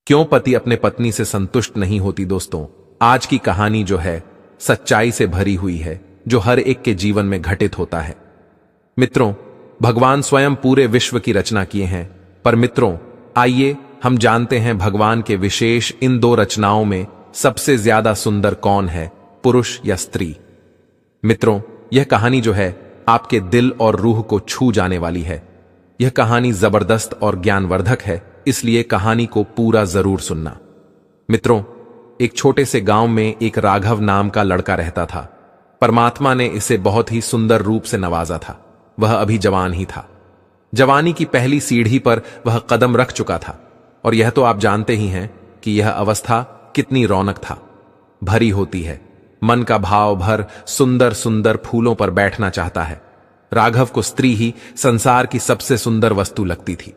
क्यों पति अपने पत्नी से संतुष्ट नहीं होती। दोस्तों, आज की कहानी जो है सच्चाई से भरी हुई है, जो हर एक के जीवन में घटित होता है। मित्रों, भगवान स्वयं पूरे विश्व की रचना किए हैं, पर मित्रों आइए हम जानते हैं भगवान के विशेष इन दो रचनाओं में सबसे ज्यादा सुंदर कौन है, पुरुष या स्त्री। मित्रों, यह कहानी जो है आपके दिल और रूह को छू जाने वाली है। यह कहानी जबरदस्त और ज्ञानवर्धक है, इसलिए कहानी को पूरा जरूर सुनना। मित्रों, एक छोटे से गांव में एक राघव नाम का लड़का रहता था। परमात्मा ने इसे बहुत ही सुंदर रूप से नवाजा था। वह अभी जवान ही था। जवानी की पहली सीढ़ी पर वह कदम रख चुका था, और यह तो आप जानते ही हैं कि यह अवस्था कितनी रौनक था भरी होती है। मन का भाव भर सुंदर सुंदर फूलों पर बैठना चाहता है। राघव को स्त्री ही संसार की सबसे सुंदर वस्तु लगती थी।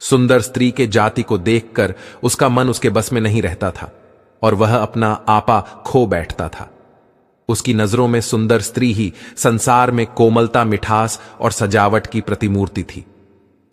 सुंदर स्त्री के जाति को देखकर उसका मन उसके बस में नहीं रहता था, और वह अपना आपा खो बैठता था। उसकी नजरों में सुंदर स्त्री ही संसार में कोमलता, मिठास और सजावट की प्रतिमूर्ति थी।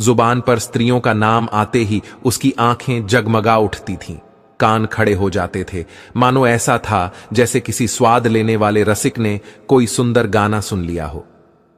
जुबान पर स्त्रियों का नाम आते ही उसकी आंखें जगमगा उठती थीं, कान खड़े हो जाते थे, मानो ऐसा था जैसे किसी स्वाद लेने वाले रसिक ने कोई सुंदर गाना सुन लिया हो।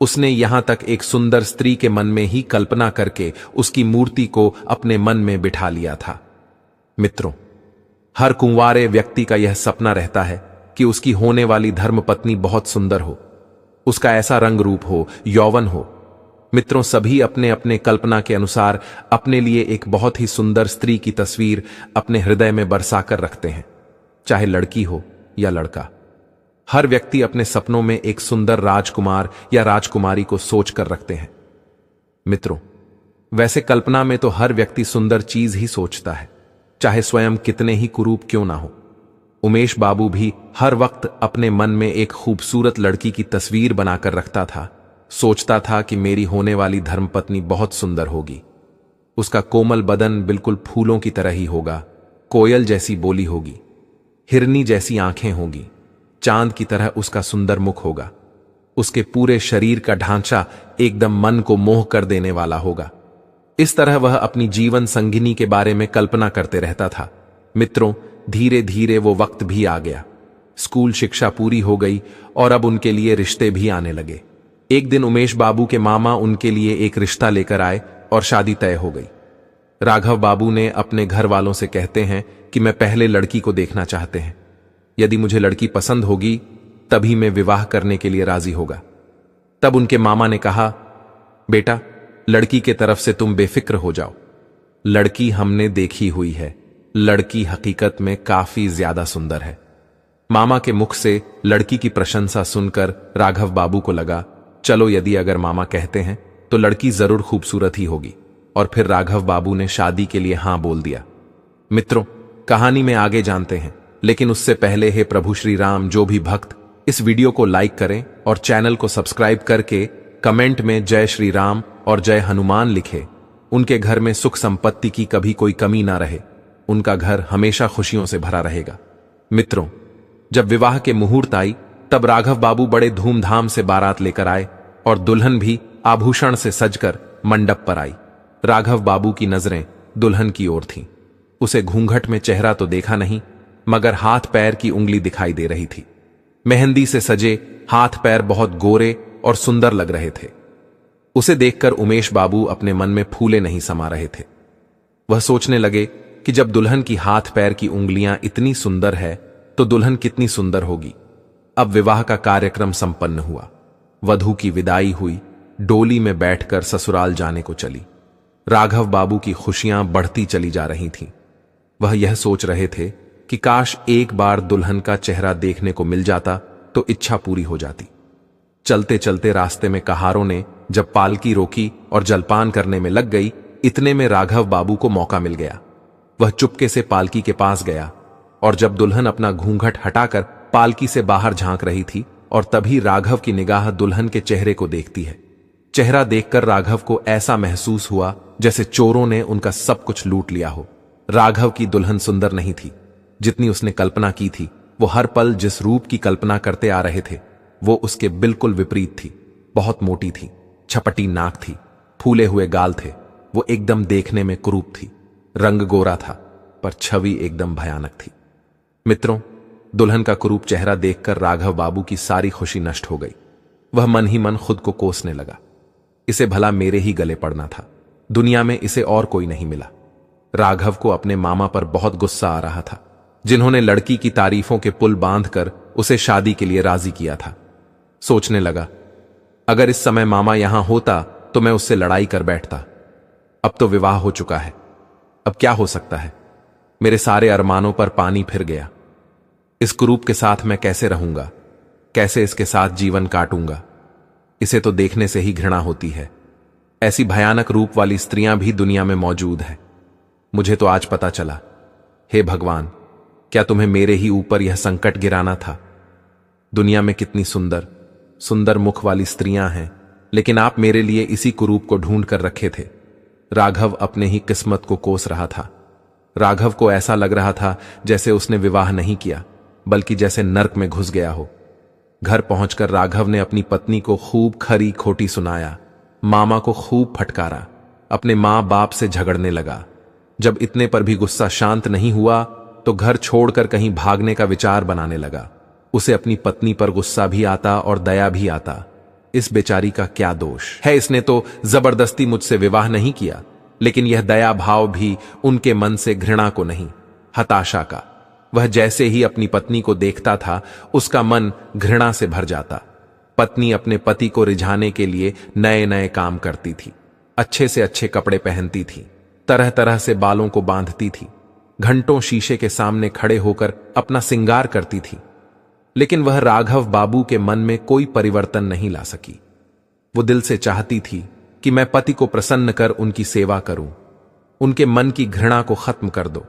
उसने यहां तक एक सुंदर स्त्री के मन में ही कल्पना करके उसकी मूर्ति को अपने मन में बिठा लिया था। मित्रों, हर कुंवारे व्यक्ति का यह सपना रहता है कि उसकी होने वाली धर्मपत्नी बहुत सुंदर हो, उसका ऐसा रंग रूप हो, यौवन हो। मित्रों, सभी अपने अपने कल्पना के अनुसार अपने लिए एक बहुत ही सुंदर स्त्री की तस्वीर अपने हृदय में बरसाकर रखते हैं, चाहे लड़की हो या लड़का। हर व्यक्ति अपने सपनों में एक सुंदर राजकुमार या राजकुमारी को सोच कर रखते हैं। मित्रों, वैसे कल्पना में तो हर व्यक्ति सुंदर चीज ही सोचता है, चाहे स्वयं कितने ही कुरूप क्यों ना हो। उमेश बाबू भी हर वक्त अपने मन में एक खूबसूरत लड़की की तस्वीर बनाकर रखता था। सोचता था कि मेरी होने वाली धर्मपत्नी बहुत सुंदर होगी। उसका कोमल बदन बिल्कुल फूलों की तरह ही होगा, कोयल जैसी बोली होगी, हिरनी जैसी आंखें होगी, चांद की तरह उसका सुंदर मुख होगा। उसके पूरे शरीर का ढांचा एकदम मन को मोह कर देने वाला होगा। इस तरह वह अपनी जीवन संगिनी के बारे में कल्पना करते रहता था। मित्रों, धीरे धीरे वो वक्त भी आ गया। स्कूल शिक्षा पूरी हो गई और अब उनके लिए रिश्ते भी आने लगे। एक दिन उमेश बाबू के मामा उनके लिए एक रिश्ता लेकर आए और शादी तय हो गई। राघव बाबू ने अपने घर वालों से कहते हैं कि मैं पहले लड़की को देखना चाहते हैं। यदि मुझे लड़की पसंद होगी तभी मैं विवाह करने के लिए राजी होगा। तब उनके मामा ने कहा, बेटा, लड़की के तरफ से तुम बेफिक्र हो जाओ। लड़की हमने देखी हुई है, लड़की हकीकत में काफी ज्यादा सुंदर है। मामा के मुख से लड़की की प्रशंसा सुनकर राघव बाबू को लगा, चलो यदि अगर मामा कहते हैं तो लड़की जरूर खूबसूरत ही होगी। और फिर राघव बाबू ने शादी के लिए हां बोल दिया। मित्रों, कहानी में आगे जानते हैं, लेकिन उससे पहले हे प्रभु श्री राम, जो भी भक्त इस वीडियो को लाइक करें और चैनल को सब्सक्राइब करके कमेंट में जय श्री राम और जय हनुमान लिखे, उनके घर में सुख संपत्ति की कभी कोई कमी ना रहे, उनका घर हमेशा खुशियों से भरा रहेगा। मित्रों, जब विवाह के मुहूर्त आई तब राघव बाबू बड़े धूमधाम से बारात लेकर आए और दुल्हन भी आभूषण से सजकर मंडप पर आई। राघव बाबू की नजरें दुल्हन की ओर थीं। उसे घूंघट में चेहरा तो देखा नहीं, मगर हाथ पैर की उंगली दिखाई दे रही थी। मेहंदी से सजे हाथ पैर बहुत गोरे और सुंदर लग रहे थे। उसे देखकर उमेश बाबू अपने मन में फूले नहीं समा रहे थे। वह सोचने लगे कि जब दुल्हन की हाथ पैर की उंगलियां इतनी सुंदर है तो दुल्हन कितनी सुंदर होगी। अब विवाह का कार्यक्रम संपन्न हुआ। वधू की विदाई हुई, डोली में बैठकर ससुराल जाने को चली। राघव बाबू की खुशियां बढ़ती चली जा रही थीं। वह यह सोच रहे थे कि काश एक बार दुल्हन का चेहरा देखने को मिल जाता तो इच्छा पूरी हो जाती। चलते चलते रास्ते में कहारों ने जब पालकी रोकी और जलपान करने में लग गई, इतने में राघव बाबू को मौका मिल गया। वह चुपके से पालकी के पास गया और जब दुल्हन अपना घूंघट हटाकर पालकी से बाहर झांक रही थी और तभी राघव की निगाह दुल्हन के चेहरे को देखती है। चेहरा देखकर राघव को ऐसा महसूस हुआ जैसे चोरों ने उनका सब कुछ लूट लिया हो। राघव की दुल्हन सुंदर नहीं थी जितनी उसने कल्पना की थी। वो हर पल जिस रूप की कल्पना करते आ रहे थे वो उसके बिल्कुल विपरीत थी। बहुत मोटी थी, छपटी नाक थी, फूले हुए गाल थे। वो एकदम देखने में कुरूप थी। रंग गोरा था, पर छवि एकदम भयानक थी। मित्रों, दुल्हन का कुरूप चेहरा देखकर राघव बाबू की सारी खुशी नष्ट हो गई। वह मन ही मन खुद को कोसने लगा। इसे भला मेरे ही गले पड़ना था, दुनिया में इसे और कोई नहीं मिला। राघव को अपने मामा पर बहुत गुस्सा आ रहा था, जिन्होंने लड़की की तारीफों के पुल बांधकर उसे शादी के लिए राजी किया था। सोचने लगा, अगर इस समय मामा यहां होता तो मैं उससे लड़ाई कर बैठता। अब तो विवाह हो चुका है, अब क्या हो सकता है। मेरे सारे अरमानों पर पानी फिर गया। इस कुरूप के साथ मैं कैसे रहूंगा, कैसे इसके साथ जीवन काटूंगा। इसे तो देखने से ही घृणा होती है। ऐसी भयानक रूप वाली स्त्रियां भी दुनिया में मौजूद हैं। मुझे तो आज पता चला। हे भगवान, क्या तुम्हें मेरे ही ऊपर यह संकट गिराना था। दुनिया में कितनी सुंदर सुंदर मुख वाली स्त्रियां हैं, लेकिन आप मेरे लिए इसी कुरूप को ढूंढ कर रखे थे। राघव अपने ही किस्मत को कोस रहा था। राघव को ऐसा लग रहा था जैसे उसने विवाह नहीं किया, बल्कि जैसे नर्क में घुस गया हो। घर पहुंचकर राघव ने अपनी पत्नी को खूब खरी खोटी सुनाया, मामा को खूब फटकारा, अपने मां बाप से झगड़ने लगा। जब इतने पर भी गुस्सा शांत नहीं हुआ तो घर छोड़कर कहीं भागने का विचार बनाने लगा। उसे अपनी पत्नी पर गुस्सा भी आता और दया भी आता। इस बेचारी का क्या दोष है, इसने तो जबरदस्ती मुझसे विवाह नहीं किया। लेकिन यह दया भाव भी उनके मन से घृणा को नहीं, हताशा का। वह जैसे ही अपनी पत्नी को देखता था, उसका मन घृणा से भर जाता। पत्नी अपने पति को रिझाने के लिए नए नए काम करती थी, अच्छे से अच्छे कपड़े पहनती थी, तरह तरह से बालों को बांधती थी, घंटों शीशे के सामने खड़े होकर अपना सिंगार करती थी। लेकिन वह राघव बाबू के मन में कोई परिवर्तन नहीं ला सकी। वो दिल से चाहती थी कि मैं पति को प्रसन्न कर उनकी सेवा करूं, उनके मन की घृणा को खत्म कर दो।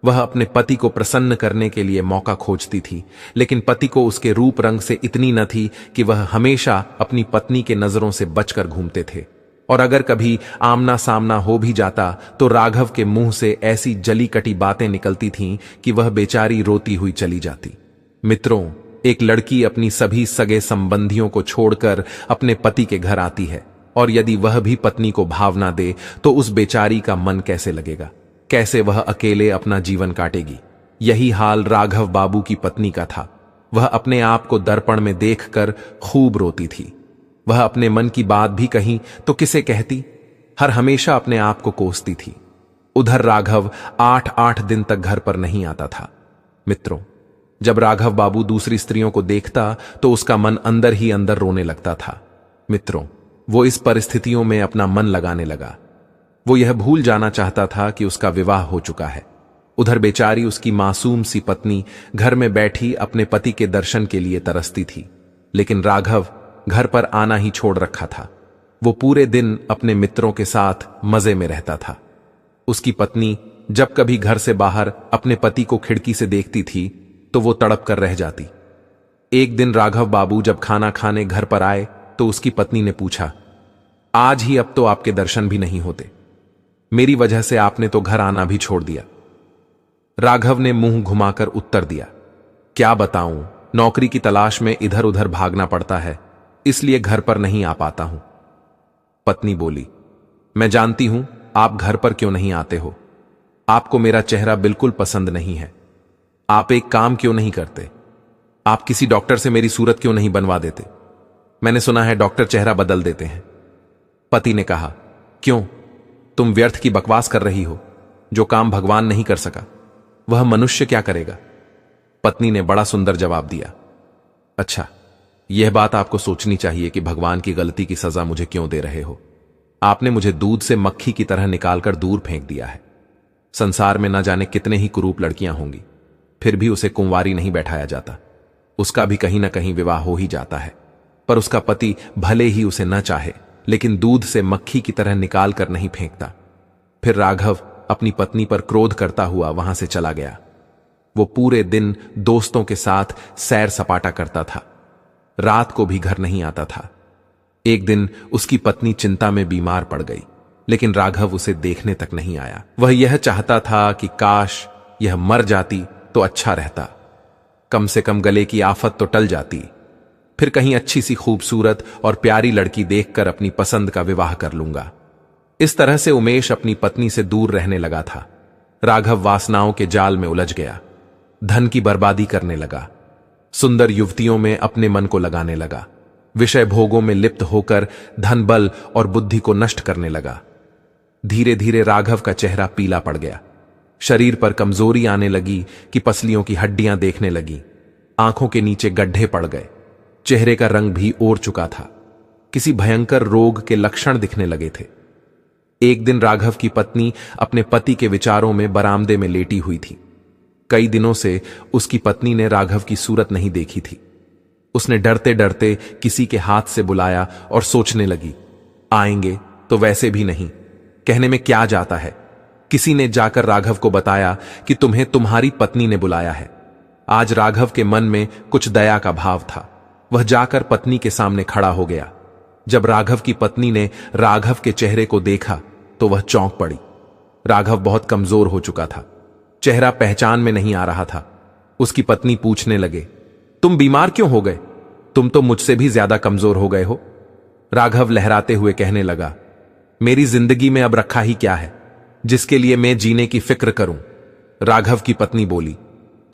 वह अपने पति को प्रसन्न करने के लिए मौका खोजती थी, लेकिन पति को उसके रूप रंग से इतनी न थी कि वह हमेशा अपनी पत्नी के नजरों से बचकर घूमते थे। और अगर कभी आमना सामना हो भी जाता तो राघव के मुंह से ऐसी जली कटी बातें निकलती थीं कि वह बेचारी रोती हुई चली जाती। मित्रों, एक लड़की अपनी सभी सगे संबंधियों को छोड़कर अपने पति के घर आती है, और यदि वह भी पत्नी को भाव ना दे तो उस बेचारी का मन कैसे लगेगा, कैसे वह अकेले अपना जीवन काटेगी। यही हाल राघव बाबू की पत्नी का था। वह अपने आप को दर्पण में देखकर खूब रोती थी। वह अपने मन की बात भी कहीं तो किसे कहती, हर हमेशा अपने आप को कोसती थी। उधर राघव 8-8 दिन तक घर पर नहीं आता था। मित्रों, जब राघव बाबू दूसरी स्त्रियों को देखता तो उसका मन अंदर ही अंदर रोने लगता था। मित्रों, वो इस परिस्थितियों में अपना मन लगाने लगा। वो यह भूल जाना चाहता था कि उसका विवाह हो चुका है। उधर बेचारी उसकी मासूम सी पत्नी घर में बैठी अपने पति के दर्शन के लिए तरसती थी, लेकिन राघव घर पर आना ही छोड़ रखा था। वो पूरे दिन अपने मित्रों के साथ मजे में रहता था। उसकी पत्नी जब कभी घर से बाहर अपने पति को खिड़की से देखती थी तो वो तड़प कर रह जाती। एक दिन राघव बाबू जब खाना खाने घर पर आए तो उसकी पत्नी ने पूछा, आज ही अब तो आपके दर्शन भी नहीं होते, मेरी वजह से आपने तो घर आना भी छोड़ दिया। राघव ने मुंह घुमाकर उत्तर दिया, क्या बताऊं, नौकरी की तलाश में इधर उधर भागना पड़ता है, इसलिए घर पर नहीं आ पाता हूं। पत्नी बोली, मैं जानती हूं आप घर पर क्यों नहीं आते हो। आपको मेरा चेहरा बिल्कुल पसंद नहीं है। आप एक काम क्यों नहीं करते, आप किसी डॉक्टर से मेरी सूरत क्यों नहीं बनवा देते। मैंने सुना है डॉक्टर चेहरा बदल देते हैं। पति ने कहा, क्यों, तुम व्यर्थ की बकवास कर रही हो। जो काम भगवान नहीं कर सका वह मनुष्य क्या करेगा। पत्नी ने बड़ा सुंदर जवाब दिया, अच्छा, यह बात आपको सोचनी चाहिए कि भगवान की गलती की सजा मुझे क्यों दे रहे हो। आपने मुझे दूध से मक्खी की तरह निकालकर दूर फेंक दिया है। संसार में न जाने कितने ही कुरूप लड़कियां होंगी, फिर भी उसे कुंवारी नहीं बैठाया जाता। उसका भी कहीं ना कहीं विवाह हो ही जाता है, पर उसका पति भले ही उसे न चाहे, लेकिन दूध से मक्खी की तरह निकाल कर नहीं फेंकता। फिर राघव अपनी पत्नी पर क्रोध करता हुआ वहां से चला गया। वो पूरे दिन दोस्तों के साथ सैर सपाटा करता था, रात को भी घर नहीं आता था। एक दिन उसकी पत्नी चिंता में बीमार पड़ गई, लेकिन राघव उसे देखने तक नहीं आया। वह यह चाहता था कि काश यह मर जाती तो अच्छा रहता, कम से कम गले की आफत तो टल जाती। फिर कहीं अच्छी सी खूबसूरत और प्यारी लड़की देखकर अपनी पसंद का विवाह कर लूंगा। इस तरह से उमेश अपनी पत्नी से दूर रहने लगा था। राघव वासनाओं के जाल में उलझ गया, धन की बर्बादी करने लगा, सुंदर युवतियों में अपने मन को लगाने लगा, विषय भोगों में लिप्त होकर धन बल और बुद्धि को नष्ट करने लगा। धीरे धीरे राघव का चेहरा पीला पड़ गया, शरीर पर कमजोरी आने लगी कि पसलियों की हड्डियां देखने लगी, आंखों के नीचे गड्ढे पड़ गए, चेहरे का रंग भी ओढ़ चुका था, किसी भयंकर रोग के लक्षण दिखने लगे थे। एक दिन राघव की पत्नी अपने पति के विचारों में बरामदे में लेटी हुई थी। कई दिनों से उसकी पत्नी ने राघव की सूरत नहीं देखी थी। उसने डरते डरते किसी के हाथ से बुलाया और सोचने लगी, आएंगे तो वैसे भी नहीं, कहने में क्या जाता है। किसी ने जाकर राघव को बताया कि तुम्हें तुम्हारी पत्नी ने बुलाया है। आज राघव के मन में कुछ दया का भाव था। वह जाकर पत्नी के सामने खड़ा हो गया। जब राघव की पत्नी ने राघव के चेहरे को देखा तो वह चौंक पड़ी। राघव बहुत कमजोर हो चुका था, चेहरा पहचान में नहीं आ रहा था। उसकी पत्नी पूछने लगे, तुम बीमार क्यों हो गए? तुम तो मुझसे भी ज्यादा कमजोर हो गए हो। राघव लहराते हुए कहने लगा, मेरी जिंदगी में अब रखा ही क्या है जिसके लिए मैं जीने की फिक्र करूं। राघव की पत्नी बोली,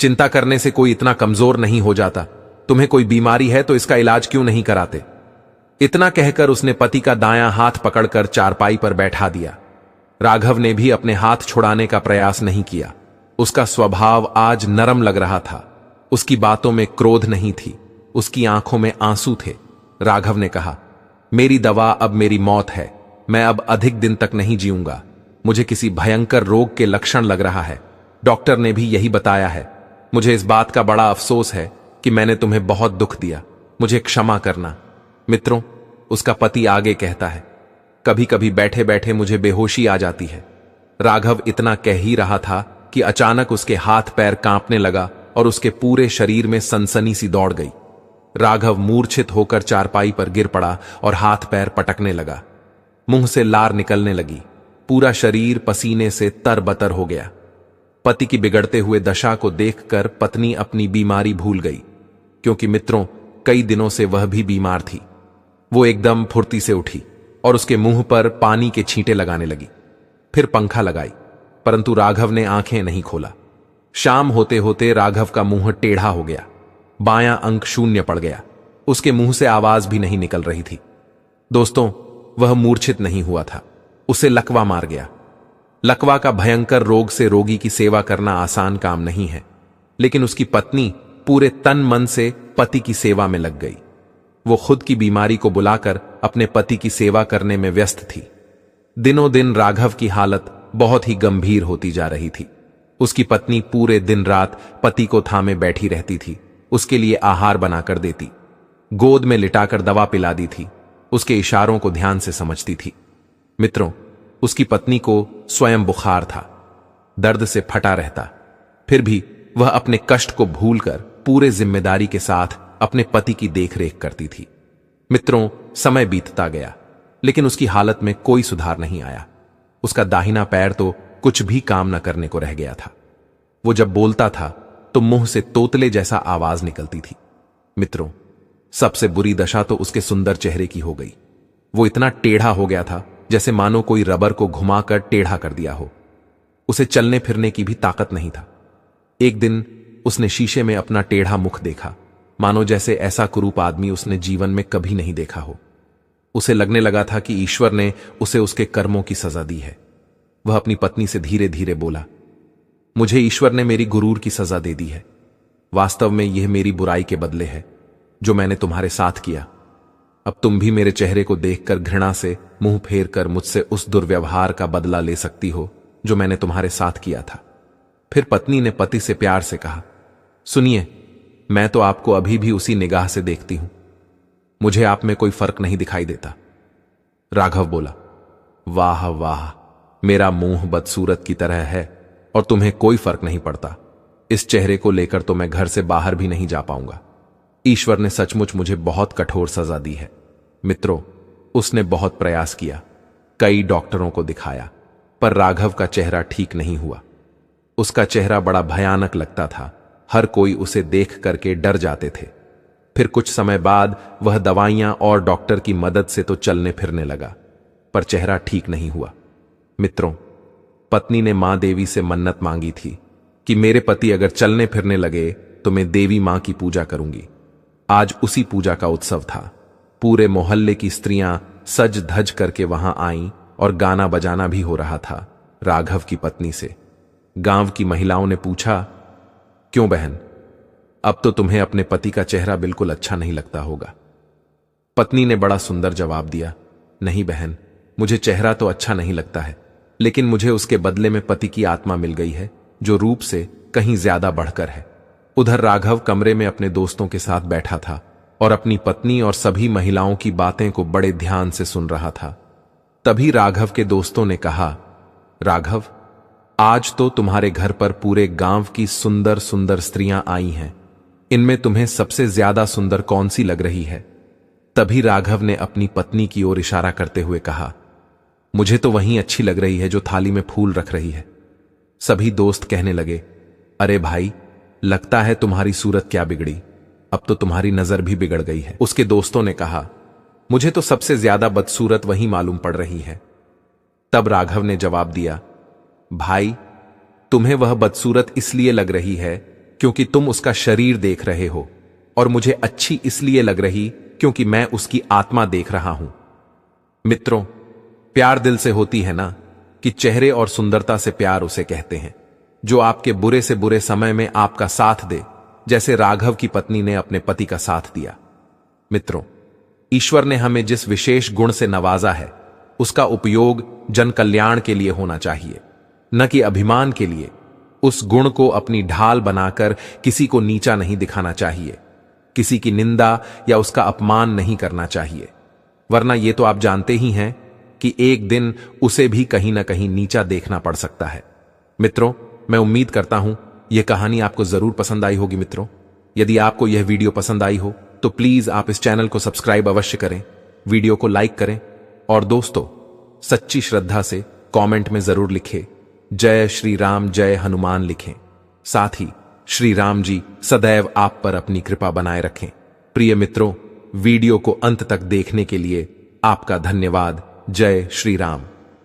चिंता करने से कोई इतना कमजोर नहीं हो जाता। तुम्हें कोई बीमारी है तो इसका इलाज क्यों नहीं कराते? इतना कहकर उसने पति का दायां हाथ पकड़कर चारपाई पर बैठा दिया। राघव ने भी अपने हाथ छुड़ाने का प्रयास नहीं किया। उसका स्वभाव आज नरम लग रहा था। उसकी बातों में क्रोध नहीं थी, उसकी आंखों में आंसू थे। राघव ने कहा, मेरी दवा अब मेरी मौत है। मैं अब अधिक दिन तक नहीं जीऊंगा। मुझे किसी भयंकर रोग के लक्षण लग रहा है। डॉक्टर ने भी यही बताया है। मुझे इस बात का बड़ा अफसोस है कि मैंने तुम्हें बहुत दुख दिया। मुझे क्षमा करना। मित्रों, उसका पति आगे कहता है, कभी कभी बैठे बैठे मुझे बेहोशी आ जाती है। राघव इतना कह ही रहा था कि अचानक उसके हाथ पैर कांपने लगा और उसके पूरे शरीर में सनसनी सी दौड़ गई। राघव मूर्छित होकर चारपाई पर गिर पड़ा और हाथ पैर पटकने लगा। मुंह से लार निकलने लगी, पूरा शरीर पसीने से तरबतर हो गया। पति की बिगड़ते हुए दशा को देखकर पत्नी अपनी बीमारी भूल गई, क्योंकि मित्रों, कई दिनों से वह भी बीमार थी। वो एकदम फुर्ती से उठी और उसके मुंह पर पानी के छींटे लगाने लगी। फिर पंखा लगाई, परंतु राघव ने आंखें नहीं खोला। शाम होते होते राघव का मुंह टेढ़ा हो गया, बायां अंक शून्य पड़ गया। उसके मुंह से आवाज भी नहीं निकल रही थी। दोस्तों, वह मूर्छित नहीं हुआ था, उसे लकवा मार गया। लकवा का भयंकर रोग से रोगी की सेवा करना आसान काम नहीं है, लेकिन उसकी पत्नी पूरे तन मन से पति की सेवा में लग गई। वो खुद की बीमारी को बुलाकर अपने पति की सेवा करने में व्यस्त थी। दिनों दिन राघव की हालत बहुत ही गंभीर होती जा रही थी। उसकी पत्नी पूरे दिन रात पति को थामे बैठी रहती थी, उसके लिए आहार बनाकर देती, गोद में लिटाकर दवा पिला दी थी, उसके इशारों को ध्यान से समझती थी। मित्रों, उसकी पत्नी को स्वयं बुखार था, दर्द से फटा रहता, फिर भी वह अपने कष्ट को भूलकर पूरे जिम्मेदारी के साथ अपने पति की देखरेख करती थी। मित्रों, समय बीतता गया, लेकिन उसकी हालत में कोई सुधार नहीं आया। उसका दाहिना पैर तो कुछ भी काम न करने को रह गया था। वो जब बोलता था तो मुंह से तोतले जैसा आवाज निकलती थी। मित्रों, सबसे बुरी दशा तो उसके सुंदर चेहरे की हो गई। वो इतना टेढ़ा हो गया था जैसे मानो कोई रबर को घुमाकर टेढ़ा कर दिया हो। उसे चलने फिरने की भी ताकत नहीं था। एक दिन उसने शीशे में अपना टेढ़ा मुख देखा, मानो जैसे ऐसा कुरूप आदमी उसने जीवन में कभी नहीं देखा हो। उसे लगने लगा था कि ईश्वर ने उसे उसके कर्मों की सजा दी है। वह अपनी पत्नी से धीरे धीरे बोला, मुझे ईश्वर ने मेरी गुरूर की सजा दे दी है। वास्तव में यह मेरी बुराई के बदले है जो मैंने तुम्हारे साथ किया। अब तुम भी मेरे चेहरे को देखकर घृणा से मुंह फेर कर मुझसे उस दुर्व्यवहार का बदला ले सकती हो जो मैंने तुम्हारे साथ किया था। फिर पत्नी ने पति से प्यार से कहा, सुनिए, मैं तो आपको अभी भी उसी निगाह से देखती हूं। मुझे आप में कोई फर्क नहीं दिखाई देता। राघव बोला, वाह वाह, मेरा मुंह बदसूरत की तरह है और तुम्हें कोई फर्क नहीं पड़ता। इस चेहरे को लेकर तो मैं घर से बाहर भी नहीं जा पाऊंगा। ईश्वर ने सचमुच मुझे बहुत कठोर सजा दी है। मित्रों, उसने बहुत प्रयास किया, कई डॉक्टरों को दिखाया, पर राघव का चेहरा ठीक नहीं हुआ। उसका चेहरा बड़ा भयानक लगता था। हर कोई उसे देख करके डर जाते थे। फिर कुछ समय बाद वह दवाइयां और डॉक्टर की मदद से तो चलने फिरने लगा, पर चेहरा ठीक नहीं हुआ। मित्रों, पत्नी ने मां देवी से मन्नत मांगी थी कि मेरे पति अगर चलने फिरने लगे तो मैं देवी मां की पूजा करूंगी। आज उसी पूजा का उत्सव था। पूरे मोहल्ले की स्त्रियां सज धज करके वहां आईं और गाना बजाना भी हो रहा था। राघव की पत्नी से गांव की महिलाओं ने पूछा, क्यों बहन, अब तो तुम्हें अपने पति का चेहरा बिल्कुल अच्छा नहीं लगता होगा। पत्नी ने बड़ा सुंदर जवाब दिया, नहीं बहन, मुझे चेहरा तो अच्छा नहीं लगता है, लेकिन मुझे उसके बदले में पति की आत्मा मिल गई है जो रूप से कहीं ज्यादा बढ़कर है। उधर राघव कमरे में अपने दोस्तों के साथ बैठा था और अपनी पत्नी और सभी महिलाओं की बातें को बड़े ध्यान से सुन रहा था। तभी राघव के दोस्तों ने कहा, राघव, आज तो तुम्हारे घर पर पूरे गांव की सुंदर सुंदर स्त्रियां आई हैं, इनमें तुम्हें सबसे ज्यादा सुंदर कौन सी लग रही है? तभी राघव ने अपनी पत्नी की ओर इशारा करते हुए कहा, मुझे तो वही अच्छी लग रही है जो थाली में फूल रख रही है। सभी दोस्त कहने लगे, अरे भाई, लगता है तुम्हारी सूरत क्या बिगड़ी, अब तो तुम्हारी नजर भी बिगड़ गई है। उसके दोस्तों ने कहा, मुझे तो सबसे ज्यादा बदसूरत वही मालूम पड़ रही है। तब राघव ने जवाब दिया, भाई, तुम्हें वह बदसूरत इसलिए लग रही है क्योंकि तुम उसका शरीर देख रहे हो, और मुझे अच्छी इसलिए लग रही क्योंकि मैं उसकी आत्मा देख रहा हूं। मित्रों, प्यार दिल से होती है ना, कि चेहरे और सुंदरता से प्यार उसे कहते हैं जो आपके बुरे से बुरे समय में आपका साथ दे, जैसे राघव की पत्नी ने अपने पति का साथ दिया। मित्रों, ईश्वर ने हमें जिस विशेष गुण से नवाजा है उसका उपयोग जन कल्याण के लिए होना चाहिए, न कि अभिमान के लिए। उस गुण को अपनी ढाल बनाकर किसी को नीचा नहीं दिखाना चाहिए, किसी की निंदा या उसका अपमान नहीं करना चाहिए, वरना यह तो आप जानते ही हैं कि एक दिन उसे भी कहीं ना कहीं नीचा देखना पड़ सकता है। मित्रों, मैं उम्मीद करता हूं यह कहानी आपको जरूर पसंद आई होगी। मित्रों, यदि आपको यह वीडियो पसंद आई हो तो प्लीज आप इस चैनल को सब्सक्राइब अवश्य करें, वीडियो को लाइक करें, और दोस्तों, सच्ची श्रद्धा से कमेंट में जरूर लिखें, जय श्री राम, जय हनुमान लिखें। साथ ही श्री राम जी सदैव आप पर अपनी कृपा बनाए रखें। प्रिय मित्रों, वीडियो को अंत तक देखने के लिए आपका धन्यवाद। जय श्री राम।